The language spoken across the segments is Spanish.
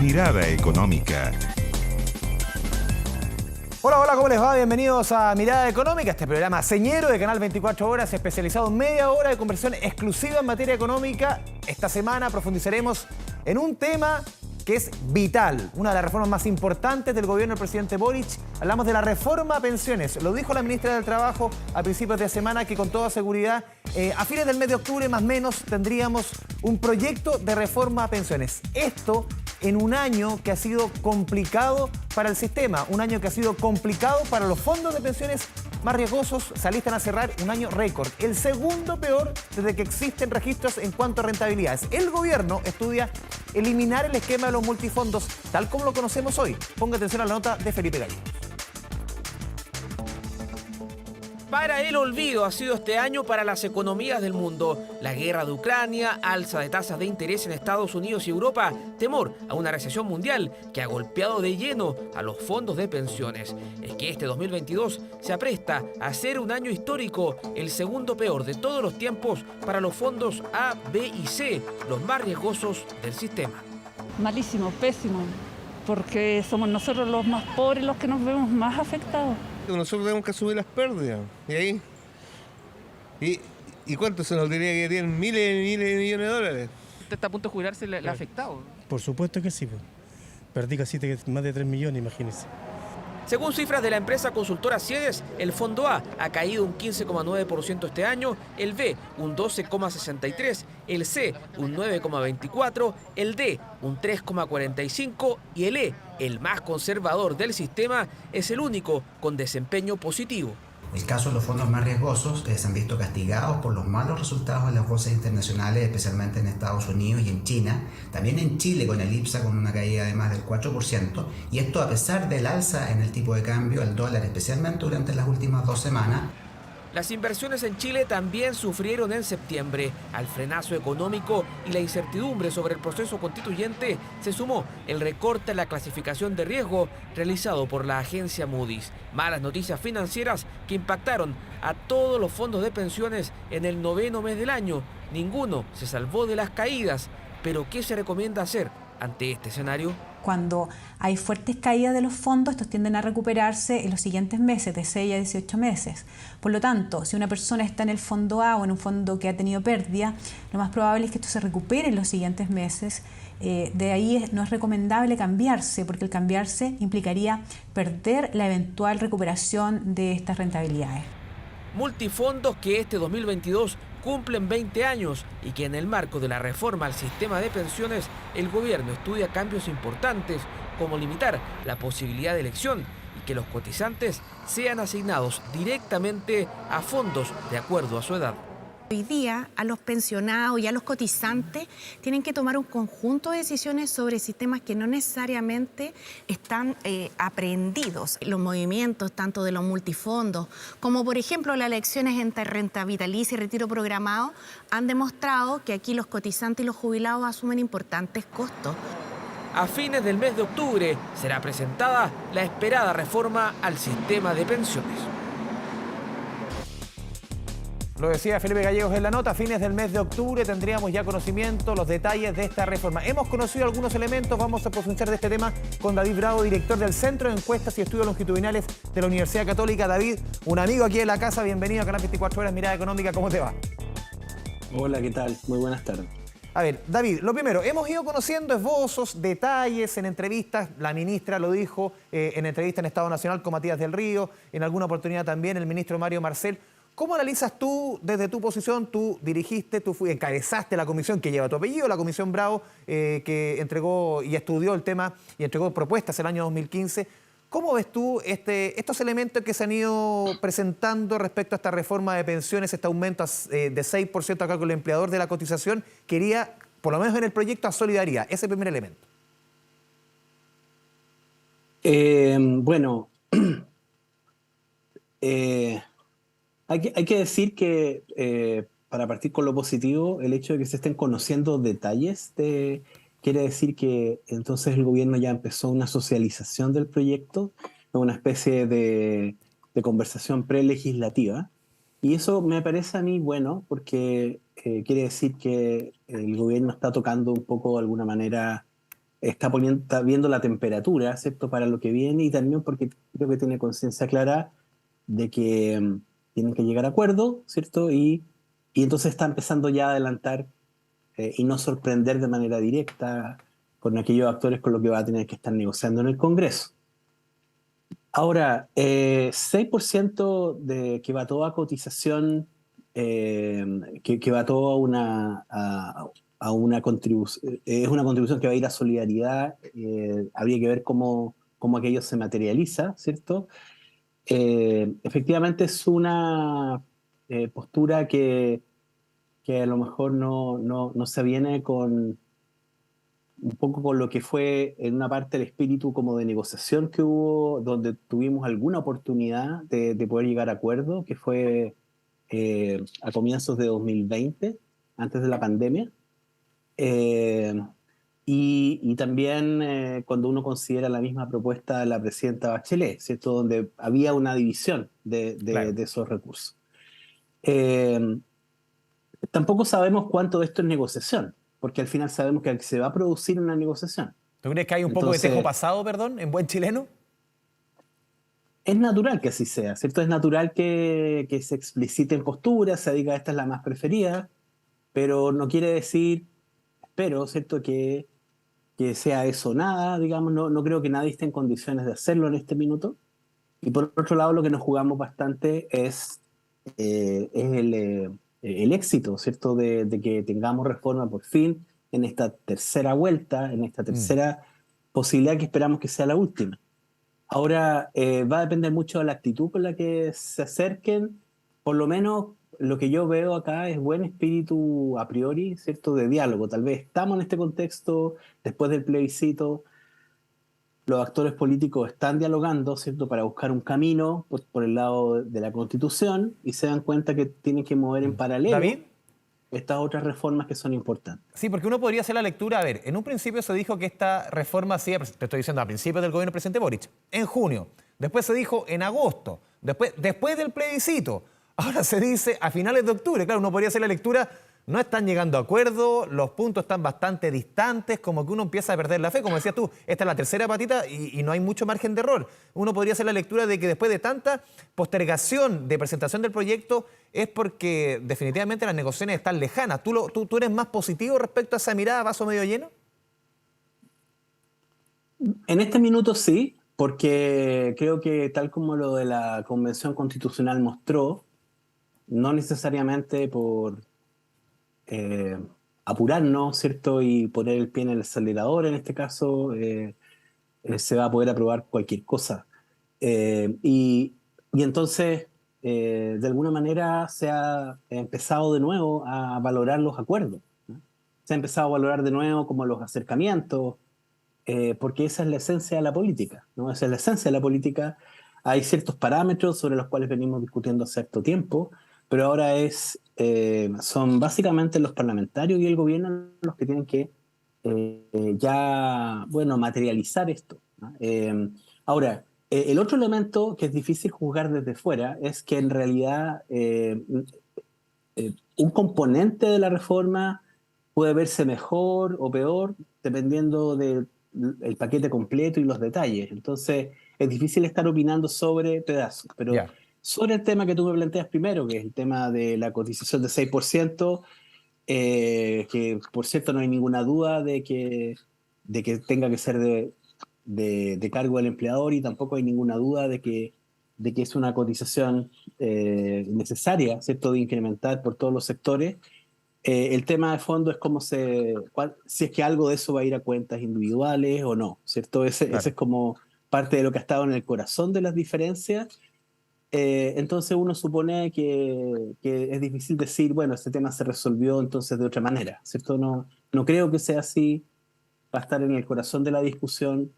Mirada Económica. Hola, hola, ¿cómo les va? Bienvenidos a Mirada Económica, este programa señero de Canal 24 Horas, especializado en media hora de conversación exclusiva en materia económica. Esta semana profundizaremos en un tema que es vital, una de las reformas más importantes del gobierno del presidente Boric. Hablamos de la reforma a pensiones. Lo dijo la ministra del Trabajo a principios de semana, que con toda seguridad a fines del mes de octubre más o menos tendríamos un proyecto de reforma a pensiones. Esto en un año que ha sido complicado para el sistema, un año que ha sido complicado para los fondos de pensiones más riesgosos. Se alistan a cerrar un año récord, el segundo peor desde que existen registros en cuanto a rentabilidades. El gobierno estudia eliminar el esquema de los multifondos tal como lo conocemos hoy. Ponga atención a la nota de Felipe Gallegos. Para el olvido ha sido este año para las economías del mundo. La guerra de Ucrania, alza de tasas de interés en Estados Unidos y Europa, temor a una recesión mundial que ha golpeado de lleno a los fondos de pensiones. Es que este 2022 se apresta a ser un año histórico, el segundo peor de todos los tiempos para los fondos A, B y C, los más riesgosos del sistema. Malísimo, pésimo, porque somos nosotros los más pobres los que nos vemos más afectados. Nosotros tenemos que asumir las pérdidas. ¿Y ahí? ¿Y cuánto se nos diría que tienen miles y millones de dólares? ¿Usted está a punto de jubilarse? ¿Le ha afectado? Por supuesto que sí. Perdí casi más de 3 millones, imagínense. Según cifras de la empresa consultora Ciedes, el fondo A ha caído un 15,9% este año, el B un 12,63%, el C un 9,24%, el D un 3,45% y el E, el más conservador del sistema, es el único con desempeño positivo. El caso de los fondos más riesgosos se han visto castigados por los malos resultados en las bolsas internacionales, especialmente en Estados Unidos y en China, también en Chile con el IPSA con una caída de más del 4%, y esto a pesar del alza en el tipo de cambio al dólar, especialmente durante las últimas 2 semanas. Las inversiones en Chile también sufrieron en septiembre. Al frenazo económico y la incertidumbre sobre el proceso constituyente se sumó el recorte en la clasificación de riesgo realizado por la agencia Moody's. Malas noticias financieras que impactaron a todos los fondos de pensiones en el 9º mes del año. Ninguno se salvó de las caídas. Pero ¿qué se recomienda hacer ante este escenario? Cuando hay fuertes caídas de los fondos, estos tienden a recuperarse en los siguientes meses, de 6 a 18 meses. Por lo tanto, si una persona está en el fondo A o en un fondo que ha tenido pérdida, lo más probable es que esto se recupere en los siguientes meses. De ahí no es recomendable cambiarse, porque el cambiarse implicaría perder la eventual recuperación de estas rentabilidades. Multifondos que este 2022 cumplen 20 años y que en el marco de la reforma al sistema de pensiones el gobierno estudia cambios importantes como limitar la posibilidad de elección y que los cotizantes sean asignados directamente a fondos de acuerdo a su edad. Hoy día a los pensionados y a los cotizantes tienen que tomar un conjunto de decisiones sobre sistemas que no necesariamente están aprehendidos. Los movimientos tanto de los multifondos como por ejemplo las elecciones entre renta vitalicia y retiro programado han demostrado que aquí los cotizantes y los jubilados asumen importantes costos. A fines del mes de octubre será presentada la esperada reforma al sistema de pensiones. Lo decía Felipe Gallegos en la nota, a fines del mes de octubre tendríamos ya conocimiento, los detalles de esta reforma. Hemos conocido algunos elementos, vamos a profundizar de este tema con David Bravo, director del Centro de Encuestas y Estudios Longitudinales de la Universidad Católica. David, un amigo aquí en la casa, bienvenido a Canal 24 Horas, Mirada Económica, ¿cómo te va? Hola, ¿qué tal? Muy buenas tardes. A ver, David, lo primero, hemos ido conociendo esbozos, detalles en entrevistas, la ministra lo dijo en entrevista en Estado Nacional con Matías del Río, en alguna oportunidad también el ministro Mario Marcel. ¿Cómo analizas tú, desde tu posición, tú dirigiste, encabezaste la comisión que lleva tu apellido, la Comisión Bravo, que entregó y estudió el tema y entregó propuestas el año 2015? ¿Cómo ves tú estos elementos que se han ido presentando respecto a esta reforma de pensiones, este aumento de 6% a cargo del empleador de la cotización, que iría, por lo menos en el proyecto, a solidaridad? Ese primer elemento. Hay que decir que, para partir con lo positivo, el hecho de que se estén conociendo detalles quiere decir que entonces el gobierno ya empezó una socialización del proyecto, una especie de conversación prelegislativa. Y eso me parece a mí bueno, porque quiere decir que el gobierno está tocando un poco, de alguna manera, está viendo la temperatura, ¿cierto?, para lo que viene, y también porque creo que tiene conciencia clara de que tienen que llegar a acuerdo, ¿cierto? Y entonces está empezando ya a adelantar y no sorprender de manera directa con aquellos actores con los que va a tener que estar negociando en el Congreso. Ahora, 6% que va toda cotización, que va toda a una contribución, es una contribución que va a ir a solidaridad, habría que ver cómo aquello se materializa, ¿cierto? Efectivamente es una postura que a lo mejor no se viene con un poco con lo que fue en una parte el espíritu como de negociación que hubo, donde tuvimos alguna oportunidad de poder llegar a acuerdo, que fue a comienzos de 2020, antes de la pandemia. Y también cuando uno considera la misma propuesta de la presidenta Bachelet, ¿cierto?, donde había una división de esos recursos. Tampoco sabemos cuánto de esto es negociación, porque al final sabemos que se va a producir una negociación. ¿Tú crees que hay un poco de tejo pasado, perdón, en buen chileno? Es natural que así sea, ¿cierto? Es natural que se expliciten posturas, se diga esta es la más preferida, pero no quiere decir, espero, ¿cierto?, que sea eso nada, digamos. No creo que nadie esté en condiciones de hacerlo en este minuto. Y por otro lado, lo que nos jugamos bastante es el éxito, ¿cierto?, de que tengamos reforma por fin en esta tercera vuelta, en esta tercera posibilidad que esperamos que sea la última. Ahora, va a depender mucho de la actitud con la que se acerquen. Por lo menos lo que yo veo acá es buen espíritu a priori, ¿cierto?, de diálogo. Tal vez estamos en este contexto, después del plebiscito, los actores políticos están dialogando, ¿cierto?, para buscar un camino por el lado de la Constitución, y se dan cuenta que tienen que mover en paralelo ¿David? Estas otras reformas que son importantes. Sí, porque uno podría hacer la lectura. A ver, en un principio se dijo que esta reforma hacía, te estoy diciendo, a principios del gobierno del presidente Boric, en junio. Después se dijo en agosto, después del plebiscito. Ahora se dice a finales de octubre. Claro, uno podría hacer la lectura, no están llegando a acuerdo, los puntos están bastante distantes, como que uno empieza a perder la fe. Como decías tú, esta es la tercera patita y no hay mucho margen de error. Uno podría hacer la lectura de que después de tanta postergación de presentación del proyecto es porque definitivamente las negociaciones están lejanas. ¿Tú eres más positivo respecto a esa mirada, vaso medio lleno? En este minuto sí, porque creo que tal como lo de la Convención Constitucional mostró, no necesariamente por apurarnos, ¿cierto?, y poner el pie en el acelerador, en este caso, se va a poder aprobar cualquier cosa. Y entonces, de alguna manera, se ha empezado de nuevo a valorar los acuerdos, ¿no? Se ha empezado a valorar de nuevo como los acercamientos, porque esa es la esencia de la política, ¿no? Esa es la esencia de la política. Hay ciertos parámetros sobre los cuales venimos discutiendo hace cierto tiempo, pero ahora son básicamente los parlamentarios y el gobierno los que tienen que materializar esto, ¿no? Ahora, el otro elemento que es difícil juzgar desde fuera es que en realidad un componente de la reforma puede verse mejor o peor dependiendo del paquete completo y los detalles. Entonces, es difícil estar opinando sobre pedazos, pero sobre el tema que tú me planteas primero, que es el tema de la cotización de 6%, que por cierto no hay ninguna duda de que tenga que ser de cargo del empleador, y tampoco hay ninguna duda de que es una cotización necesaria, ¿cierto?, de incrementar por todos los sectores. El tema de fondo es si es que algo de eso va a ir a cuentas individuales o no, ¿cierto? Ese es como parte de lo que ha estado en el corazón de las diferencias. Entonces uno supone que es difícil decir, bueno, este tema se resolvió entonces de otra manera, ¿cierto? No creo que sea así, va a estar en el corazón de la discusión.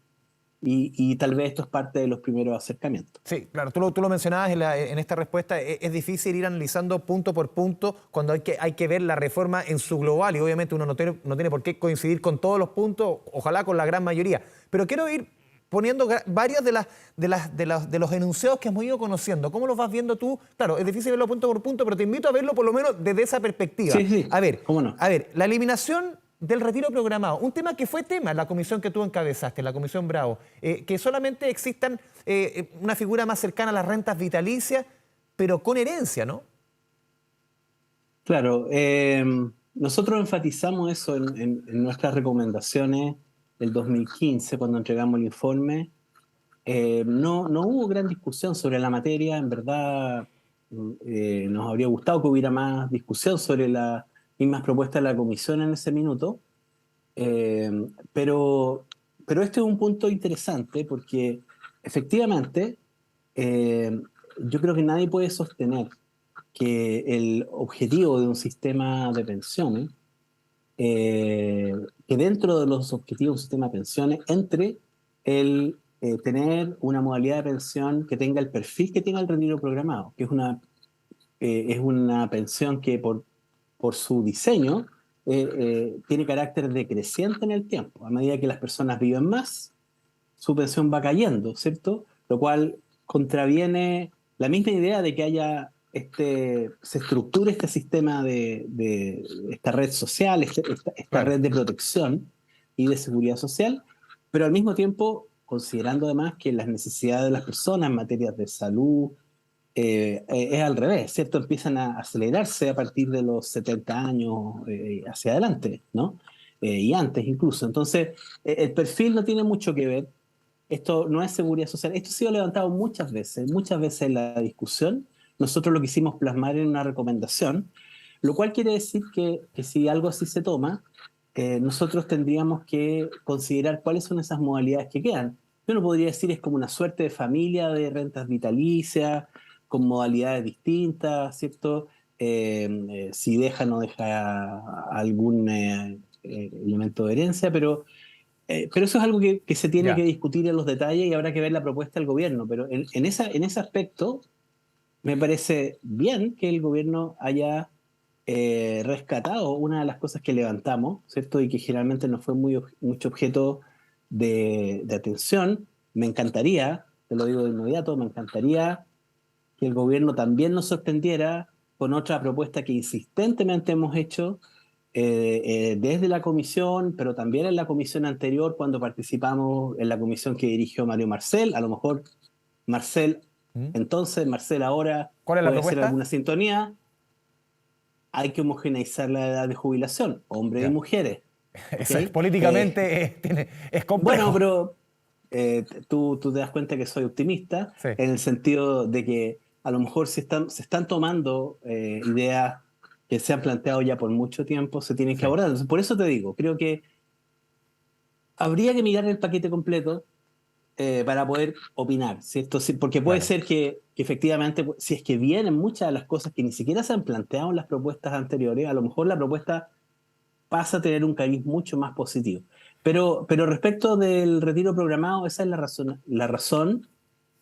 Y tal vez esto es parte de los primeros acercamientos. Sí, claro, tú lo mencionabas en esta respuesta, es difícil ir analizando punto por punto cuando hay que ver la reforma en su global, y obviamente uno no tiene por qué coincidir con todos los puntos, ojalá con la gran mayoría. Pero quiero ir poniendo varios de los enunciados que hemos ido conociendo. ¿Cómo los vas viendo tú? Claro, es difícil verlo punto por punto, pero te invito a verlo por lo menos desde esa perspectiva. Sí, A ver, cómo no. La eliminación del retiro programado, un tema que fue tema en la comisión que tú encabezaste, la Comisión Bravo, que solamente existan una figura más cercana a las rentas vitalicias, pero con herencia, ¿no? Claro, nosotros enfatizamos eso en nuestras recomendaciones del 2015, cuando entregamos el informe. No hubo gran discusión sobre la materia, en verdad nos habría gustado que hubiera más discusión sobre las mismas propuestas de la comisión en ese minuto, pero este es un punto interesante porque efectivamente yo creo que nadie puede sostener que el objetivo de un sistema de pensiones, que dentro de los objetivos de un sistema de pensiones entre el tener una modalidad de pensión que tenga el perfil que tenga el retiro programado, que es una pensión que por su diseño tiene carácter decreciente en el tiempo. A medida que las personas viven más, su pensión va cayendo, ¿cierto? Lo cual contraviene la misma idea de que se estructure este sistema de esta red social, esta red de protección y de seguridad social, pero al mismo tiempo considerando además que las necesidades de las personas en materia de salud es al revés, ¿cierto? Empiezan a acelerarse a partir de los 70 años hacia adelante, ¿no? Y antes incluso. Entonces, el perfil no tiene mucho que ver. Esto no es seguridad social. Esto ha sido levantado muchas veces en la discusión. Nosotros lo quisimos plasmar en una recomendación, lo cual quiere decir que si algo así se toma, nosotros tendríamos que considerar cuáles son esas modalidades que quedan. Yo no podría decir es como una suerte de familia de rentas vitalicias, con modalidades distintas, ¿cierto? Si deja o no deja algún elemento de herencia, pero eso es algo que se tiene que discutir en los detalles y habrá que ver la propuesta del gobierno. Pero en ese aspecto me parece bien que el gobierno haya rescatado una de las cosas que levantamos, ¿cierto? Y que generalmente no fue mucho objeto de atención. Me encantaría, te lo digo de inmediato, me encantaría que el gobierno también nos sorprendiera con otra propuesta que insistentemente hemos hecho desde la comisión, pero también en la comisión anterior cuando participamos en la comisión que dirigió Mario Marcel. A lo mejor Marcel entonces, Marcel ahora ¿cuál es la puede hacer propuesta? alguna sintonía. Hay que homogeneizar la edad de jubilación, hombres y mujeres. Eso ¿Okay? es, políticamente es complejo. Bueno, pero tú te das cuenta que soy optimista, Sí. en el sentido de que a lo mejor se están tomando ideas que se han planteado ya por mucho tiempo, se tienen que abordar. Entonces, por eso te digo, creo que habría que mirar el paquete completo para poder opinar, ¿cierto? Sí, porque puede ser que efectivamente, si es que vienen muchas de las cosas que ni siquiera se han planteado en las propuestas anteriores, a lo mejor la propuesta pasa a tener un cariz mucho más positivo. Pero respecto del retiro programado, esa es la razón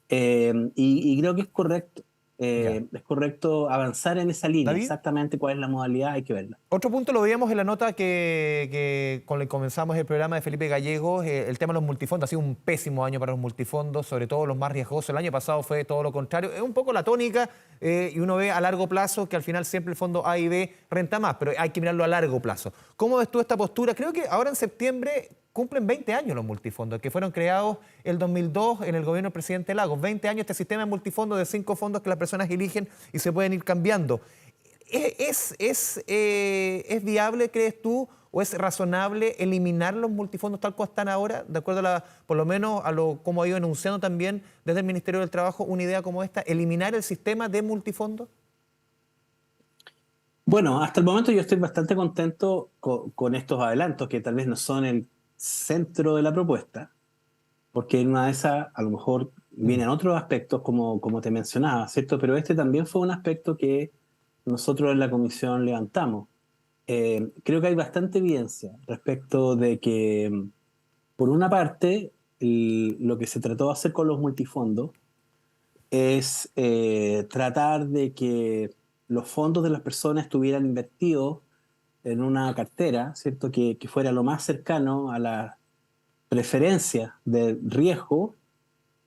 y creo que es correcto. Es correcto avanzar en esa línea. ¿David? Exactamente cuál es la modalidad, hay que verla. Otro punto lo veíamos en la nota que con la que comenzamos el programa de Felipe Gallegos, el tema de los multifondos. Ha sido un pésimo año para los multifondos, sobre todo los más riesgosos. El año pasado fue todo lo contrario. Es un poco la tónica y uno ve a largo plazo que al final siempre el fondo A y B renta más, pero hay que mirarlo a largo plazo. ¿Cómo ves tú esta postura? Creo que ahora en septiembre cumplen 20 años los multifondos, que fueron creados el 2002 en el gobierno del presidente Lagos. 20 años este sistema de multifondos de 5 fondos que las personas eligen y se pueden ir cambiando. ¿Es viable, crees tú, o es razonable eliminar los multifondos tal cual están ahora, de acuerdo por lo menos a como ha ido enunciando también desde el Ministerio del Trabajo una idea como esta, eliminar el sistema de multifondos? Bueno, hasta el momento yo estoy bastante contento con estos adelantos, que tal vez no son el centro de la propuesta, porque en una de esas a lo mejor vienen otros aspectos como te mencionaba, ¿cierto? Pero este también fue un aspecto que nosotros en la comisión levantamos. Creo que hay bastante evidencia respecto de que, por una parte, lo que se trató de hacer con los multifondos es tratar de que los fondos de las personas estuvieran invertidos en una cartera, ¿cierto? Que fuera lo más cercano a la preferencia de riesgo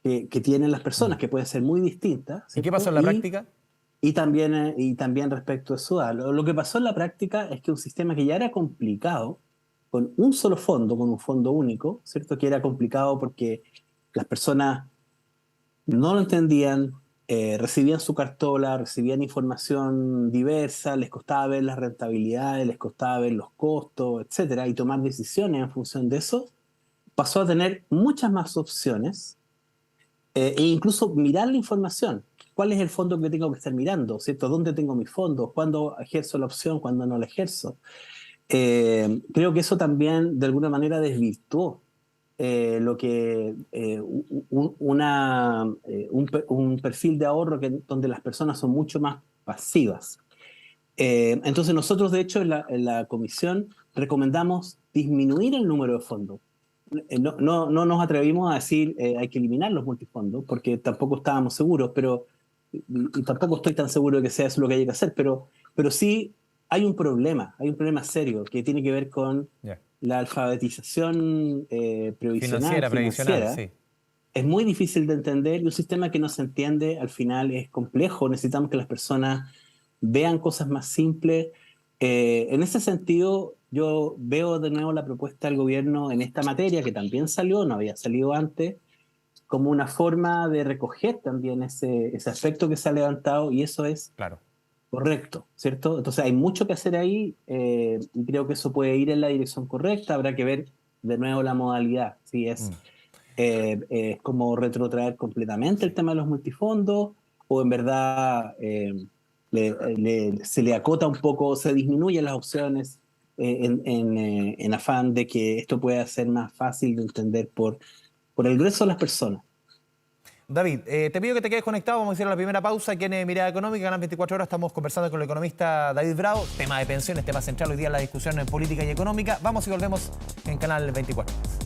que tienen las personas, que pueden ser muy distintas, ¿cierto? ¿Y qué pasó en la práctica? Y también respecto de su edad. Lo que pasó en la práctica es que un sistema que ya era complicado con un solo fondo, con un fondo único, ¿cierto? Que era complicado porque las personas no lo entendían, recibían su cartola, recibían información diversa, les costaba ver las rentabilidades, les costaba ver los costos, etcétera, y tomar decisiones en función de eso. Pasó a tener muchas más opciones e incluso mirar la información. ¿Cuál es el fondo que tengo que estar mirando? ¿Cierto? ¿Dónde tengo mis fondos? ¿Cuándo ejerzo la opción? ¿Cuándo no la ejerzo? Creo que eso también de alguna manera desvirtuó lo que un perfil de ahorro donde las personas son mucho más pasivas. Entonces nosotros de hecho en la comisión recomendamos disminuir el número de fondos. No nos atrevimos a decir hay que eliminar los multifondos porque tampoco estábamos seguros, y tampoco estoy tan seguro de que sea eso lo que hay que hacer, pero sí hay un problema serio que tiene que ver con la alfabetización previsional, sí. Es muy difícil de entender y un sistema que no se entiende al final es complejo. Necesitamos que las personas vean cosas más simples. En ese sentido, yo veo de nuevo la propuesta del gobierno en esta materia, que también salió, no había salido antes, como una forma de recoger también ese aspecto que se ha levantado, y eso es correcto, ¿cierto? Entonces hay mucho que hacer ahí, y creo que eso puede ir en la dirección correcta. Habrá que ver de nuevo la modalidad, si es como retrotraer completamente el tema de los multifondos, o en verdad se le acota un poco, se disminuyen las opciones en afán de que esto pueda ser más fácil de entender por el grueso de las personas. David, te pido que te quedes conectado. Vamos a hacer la primera pausa aquí en Mirada Económica, Canal 24 Horas. Estamos conversando con el economista David Bravo. Tema de pensiones, tema central hoy día en la discusión en política y económica. Vamos y volvemos en Canal 24 Horas.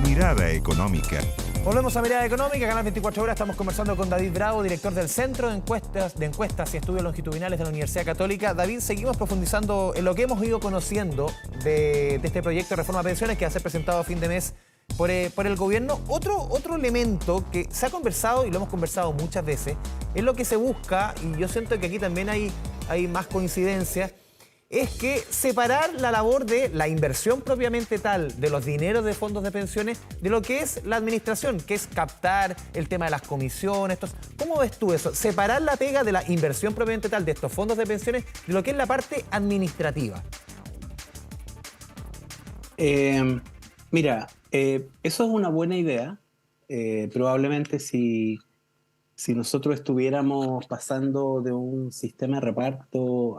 Mirada Económica. Volvemos a Mirada Económica, Canal 24 Horas. Estamos conversando con David Bravo, director del Centro de Encuestas y Estudios Longitudinales de la Universidad Católica. David, seguimos profundizando en lo que hemos ido conociendo de este proyecto de reforma de pensiones que va a ser presentado a fin de mes por el gobierno. Otro elemento que se ha conversado, y lo hemos conversado muchas veces, es lo que se busca, y yo siento que aquí también hay más coincidencias, es que separar la labor de la inversión propiamente tal, de los dineros de fondos de pensiones, de lo que es la administración, que es captar el tema de las comisiones. ¿Cómo ves tú eso? Separar la pega de la inversión propiamente tal de estos fondos de pensiones de lo que es la parte administrativa. Mira, eso es una buena idea. Probablemente si nosotros estuviéramos pasando de un sistema de reparto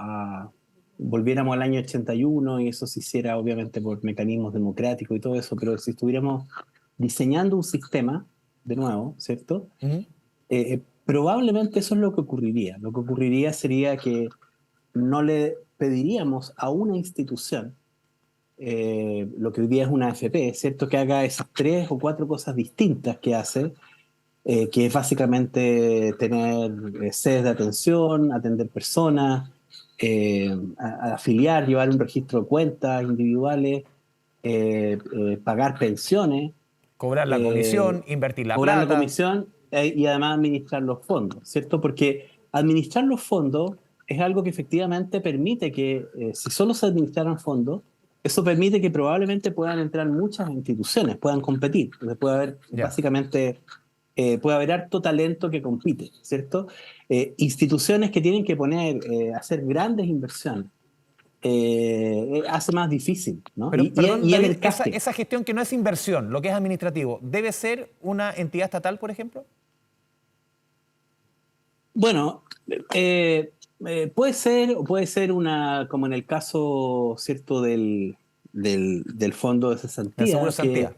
volviéramos al año 81 y eso se hiciera obviamente por mecanismos democráticos y todo eso, pero si estuviéramos diseñando un sistema de nuevo, ¿cierto? Probablemente eso es lo que ocurriría. Lo que ocurriría sería que no le pediríamos a una institución, lo que hoy día es una AFP, ¿cierto?, que haga esas 3 o 4 cosas distintas que hace, que es básicamente tener sedes de atención, atender personas, afiliar, llevar un registro de cuentas individuales, pagar pensiones, cobrar la comisión, invertir la cobrar plata. la comisión y además administrar los fondos, ¿cierto? Porque administrar los fondos es algo que efectivamente permite que, si solo se administraran fondos, eso permite que probablemente puedan entrar muchas instituciones, puedan competir. Entonces puede haber básicamente... puede haber harto talento que compite, ¿cierto? Instituciones que tienen que hacer grandes inversiones, hace más difícil, ¿no? Pero, perdón, David, el esa gestión que no es inversión, lo que es administrativo, ¿debe ser una entidad estatal, por ejemplo? Bueno, puede ser, o puede ser una, como en el caso, ¿cierto?, del fondo de cesantía. El seguro de cesantía.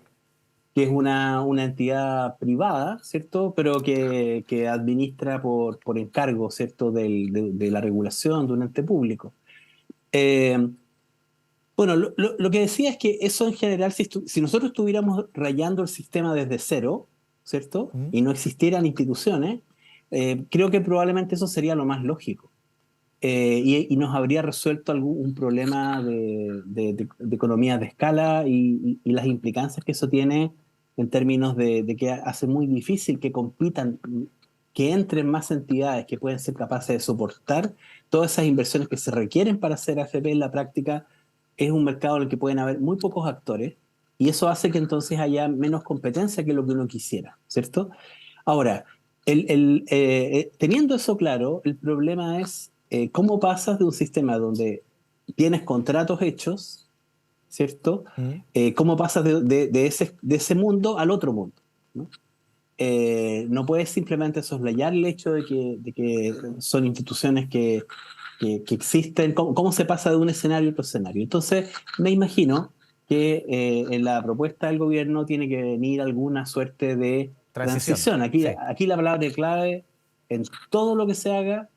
Que es una entidad privada, ¿cierto?, pero que administra por encargo, ¿cierto?, de la regulación de un ente público. Bueno, lo que decía es que eso en general, si nosotros estuviéramos rayando el sistema desde cero, ¿cierto?, y no existieran instituciones, creo que probablemente eso sería lo más lógico. Y nos habría resuelto un problema de economía de escala y las implicancias que eso tiene en términos de que hace muy difícil que compitan, que entren más entidades que pueden ser capaces de soportar todas esas inversiones que se requieren para hacer AFP en la práctica. Es un mercado en el que pueden haber muy pocos actores y eso hace que entonces haya menos competencia que lo que uno quisiera, ¿cierto? Ahora, teniendo eso claro, el problema es cómo pasas de un sistema donde tienes contratos hechos, ¿cierto? ¿Cómo pasas de ese mundo al otro mundo, ¿no? No puedes simplemente soslayar el hecho de que son instituciones que existen. ¿Cómo se pasa de un escenario a otro escenario? Entonces, me imagino que en la propuesta del gobierno tiene que venir alguna suerte de transición. Aquí la palabra clave en todo lo que se haga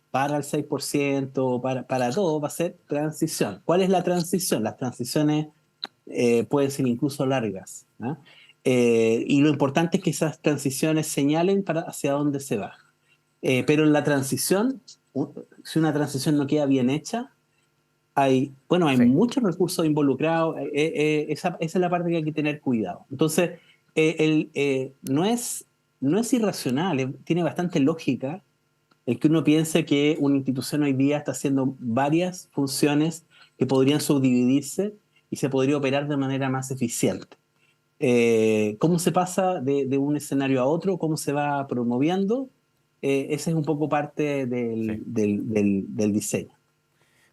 para el 6%, para todo, va a ser transición. ¿Cuál es la transición? Las transiciones pueden ser incluso largas, ¿no? Y lo importante es que esas transiciones señalen hacia dónde se va. Pero en la transición, si una transición no queda bien hecha, hay muchos recursos involucrados. Esa es la parte que hay que tener cuidado. Entonces, no es irracional, tiene bastante lógica el que uno piense que una institución hoy día está haciendo varias funciones que podrían subdividirse y se podría operar de manera más eficiente. ¿Cómo se pasa de un escenario a otro? ¿Cómo se va promoviendo? Esa es un poco parte del diseño.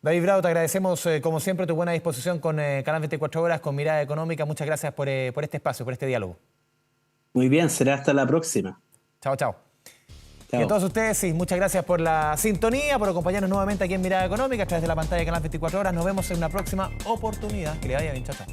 David Bravo, te agradecemos como siempre tu buena disposición con Canal 24 Horas, con Mirada Económica. Muchas gracias por este espacio, por este diálogo. Muy bien, será hasta la próxima. Chao, chao. Y a todos ustedes, sí, muchas gracias por la sintonía, por acompañarnos nuevamente aquí en Mirada Económica a través de la pantalla de Canal 24 Horas. Nos vemos en una próxima oportunidad. Que le vaya bien, chao, chao.